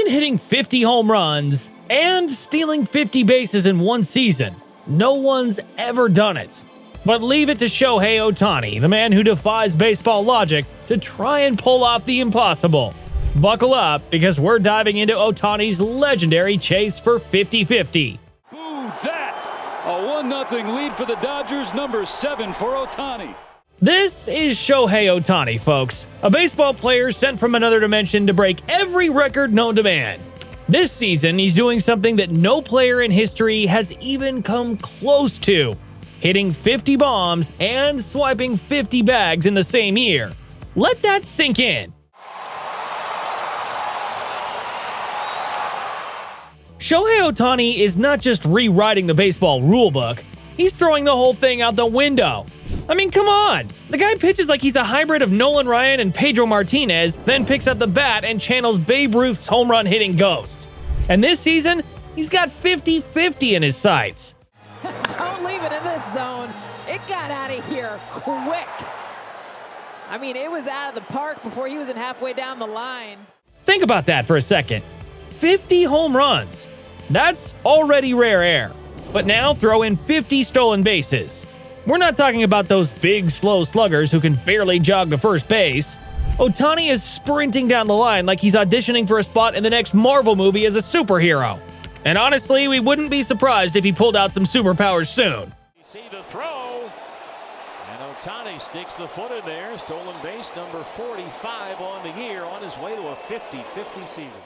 Imagine hitting 50 home runs and stealing 50 bases in one season. No one's ever done it. But leave it to Shohei Ohtani, the man who defies baseball logic, to try and pull off the impossible. Buckle up, because we're diving into Ohtani's legendary chase for 50-50. Boo that! A 1-0 lead for the Dodgers, number 7 for Ohtani. This is Shohei Ohtani, folks, a baseball player sent from another dimension to break every record known to man. This season, he's doing something that no player in history has even come close to: hitting 50 bombs and swiping 50 bags in the same year. Let that sink in. Shohei Ohtani is not just rewriting the baseball rulebook, he's throwing the whole thing out the window. I mean, come on! The guy pitches like he's a hybrid of Nolan Ryan and Pedro Martinez, then picks up the bat and channels Babe Ruth's home run hitting ghost. And this season, he's got 50-50 in his sights. Don't leave it in this zone. It got out of here quick. I mean, it was out of the park before he was in halfway down the line. Think about that for a second. 50 home runs. That's already rare air. But now throw in 50 stolen bases. We're not talking about those big, slow sluggers who can barely jog to first base. Ohtani is sprinting down the line like he's auditioning for a spot in the next Marvel movie as a superhero. And honestly, we wouldn't be surprised if he pulled out some superpowers soon. You see the throw, and Ohtani sticks the foot in there. Stolen base number 45 on the year, on his way to a 50-50 season.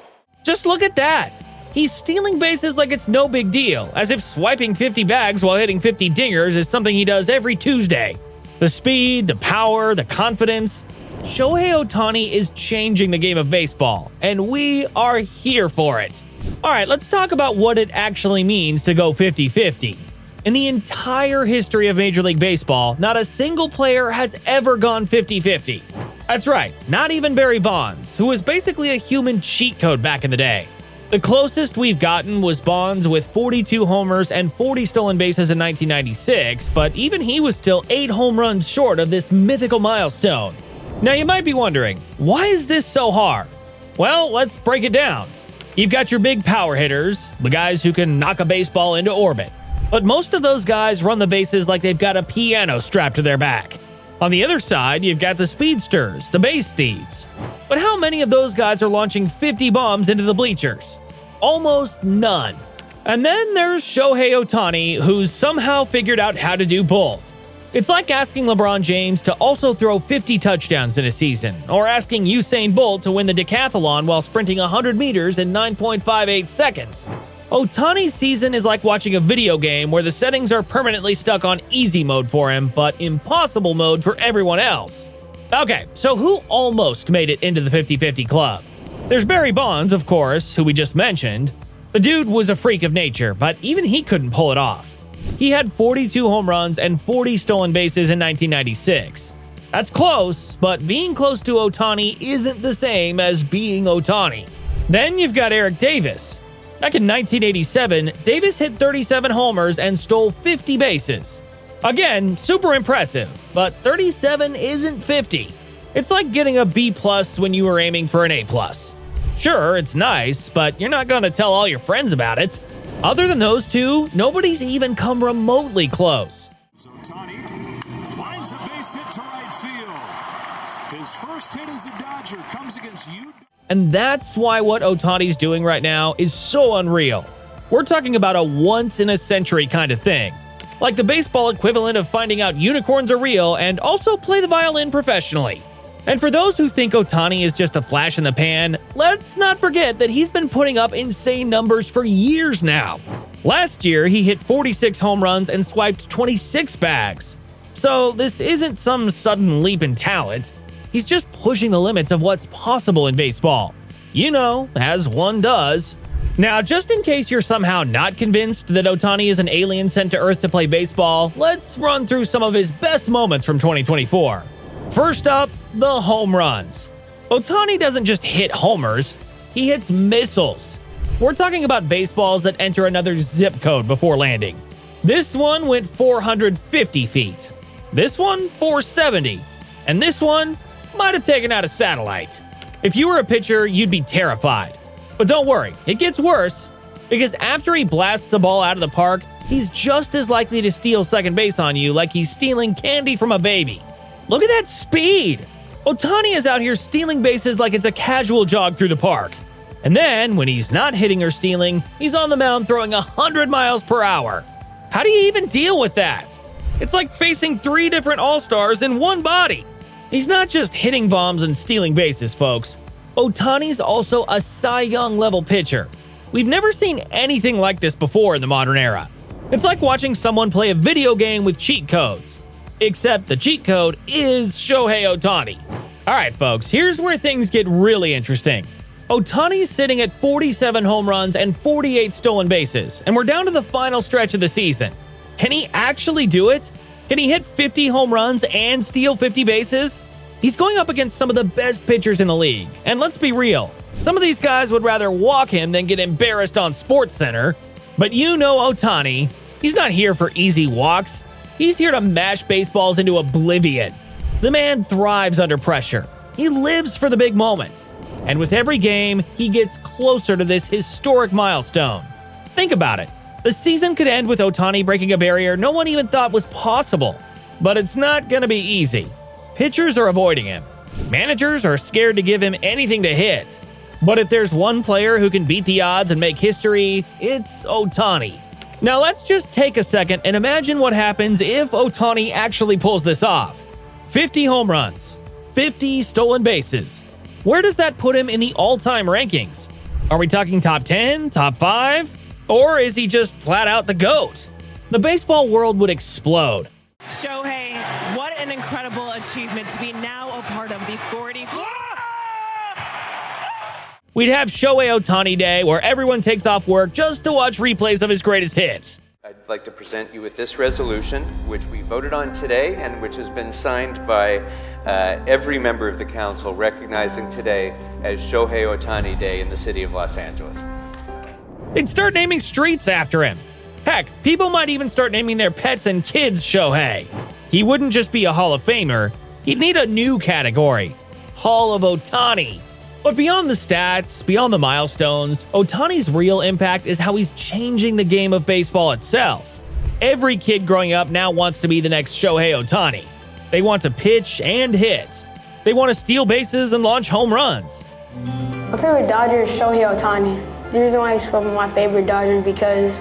Just look at that. He's stealing bases like it's no big deal, as if swiping 50 bags while hitting 50 dingers is something he does every Tuesday. The speed, the power, the confidence. Shohei Ohtani is changing the game of baseball, and we are here for it. Alright, let's talk about what it actually means to go 50-50. In the entire history of Major League Baseball, not a single player has ever gone 50-50. That's right, not even Barry Bonds, who was basically a human cheat code back in the day. The closest we've gotten was Bonds with 42 homers and 40 stolen bases in 1996, but even he was still 8 home runs short of this mythical milestone. Now you might be wondering, why is this so hard? Well, let's break it down. You've got your big power hitters, the guys who can knock a baseball into orbit. But most of those guys run the bases like they've got a piano strapped to their back. On the other side, you've got the speedsters, the base thieves. But how many of those guys are launching 50 bombs into the bleachers? Almost none. And then there's Shohei Ohtani, who's somehow figured out how to do both. It's like asking LeBron James to also throw 50 touchdowns in a season, or asking Usain Bolt to win the decathlon while sprinting 100 meters in 9.58 seconds. Ohtani's season is like watching a video game where the settings are permanently stuck on easy mode for him, but impossible mode for everyone else. Okay, so who almost made it into the 50-50 club? There's Barry Bonds, of course, who we just mentioned. The dude was a freak of nature, but even he couldn't pull it off. He had 42 home runs and 40 stolen bases in 1996. That's close, but being close to Ohtani isn't the same as being Ohtani. Then you've got Eric Davis. Back in 1987, Davis hit 37 homers and stole 50 bases. Again, super impressive, but 37 isn't 50. It's like getting a B+ when you were aiming for an A+. Sure, it's nice, but you're not going to tell all your friends about it. Other than those two, nobody's even come remotely close. Ohtani lines a base hit to right field. His first hit as a Dodger comes against you. And that's why what Ohtani's doing right now is so unreal. We're talking about a once-in-a-century kind of thing. Like the baseball equivalent of finding out unicorns are real and also play the violin professionally. And for those who think Ohtani is just a flash in the pan, let's not forget that he's been putting up insane numbers for years now. Last year, he hit 46 home runs and swiped 26 bags. So this isn't some sudden leap in talent. He's just pushing the limits of what's possible in baseball. You know, as one does. Now, just in case you're somehow not convinced that Ohtani is an alien sent to Earth to play baseball, let's run through some of his best moments from 2024. First up, the home runs. Ohtani doesn't just hit homers, he hits missiles. We're talking about baseballs that enter another zip code before landing. This one went 450 feet. This one, 470. And this one might have taken out a satellite. If you were a pitcher, you'd be terrified. But don't worry, it gets worse, because after he blasts the ball out of the park, he's just as likely to steal second base on you like he's stealing candy from a baby. Look at that speed! Ohtani is out here stealing bases like it's a casual jog through the park. And then, when he's not hitting or stealing, he's on the mound throwing 100 miles per hour. How do you even deal with that? It's like facing 3 different all-stars in one body. He's not just hitting bombs and stealing bases, folks. Ohtani's also a Cy Young level pitcher. We've never seen anything like this before in the modern era. It's like watching someone play a video game with cheat codes. Except the cheat code is Shohei Ohtani. Alright folks, here's where things get really interesting. Ohtani's sitting at 47 home runs and 48 stolen bases, and we're down to the final stretch of the season. Can he actually do it? Can he hit 50 home runs and steal 50 bases? He's going up against some of the best pitchers in the league, and let's be real, some of these guys would rather walk him than get embarrassed on SportsCenter. But you know Ohtani, he's not here for easy walks. He's here to mash baseballs into oblivion. The man thrives under pressure. He lives for the big moments. And with every game, he gets closer to this historic milestone. Think about it. The season could end with Ohtani breaking a barrier no one even thought was possible. But it's not going to be easy. Pitchers are avoiding him. Managers are scared to give him anything to hit. But if there's one player who can beat the odds and make history, it's Ohtani. Now let's just take a second and imagine what happens if Ohtani actually pulls this off. 50 home runs, 50 stolen bases. Where does that put him in the all-time rankings? Are we talking top 10, top 5? Or is he just flat out the GOAT? The baseball world would explode. Shohei, what an incredible achievement to be now a part of the 40. We'd have Shohei Ohtani Day, where everyone takes off work just to watch replays of his greatest hits. I'd like to present you with this resolution, which we voted on today and which has been signed by every member of the council, recognizing today as Shohei Ohtani Day in the city of Los Angeles. They'd start naming streets after him. Heck, people might even start naming their pets and kids Shohei. He wouldn't just be a Hall of Famer, he'd need a new category, Hall of Ohtani. But beyond the stats, beyond the milestones, Ohtani's real impact is how he's changing the game of baseball itself. Every kid growing up now wants to be the next Shohei Ohtani. They want to pitch and hit. They want to steal bases and launch home runs. My favorite Dodger is Shohei Ohtani. The reason why he's probably my favorite Dodger is because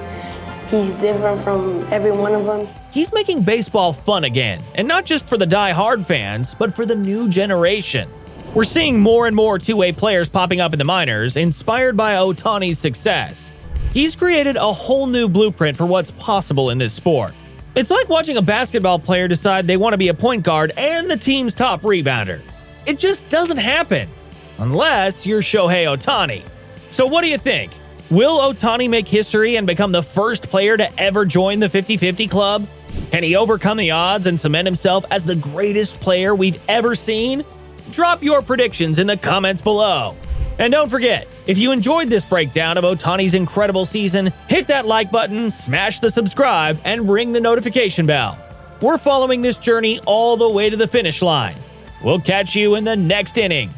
he's different from every one of them. He's making baseball fun again, and not just for the die-hard fans, but for the new generation. We're seeing more and more two-way players popping up in the minors, inspired by Ohtani's success. He's created a whole new blueprint for what's possible in this sport. It's like watching a basketball player decide they want to be a point guard and the team's top rebounder. It just doesn't happen, unless you're Shohei Ohtani. So what do you think? Will Ohtani make history and become the first player to ever join the 50-50 club? Can he overcome the odds and cement himself as the greatest player we've ever seen? Drop your predictions in the comments below. And don't forget, if you enjoyed this breakdown of Ohtani's incredible season, hit that like button, smash the subscribe, and ring the notification bell. We're following this journey all the way to the finish line. We'll catch you in the next inning.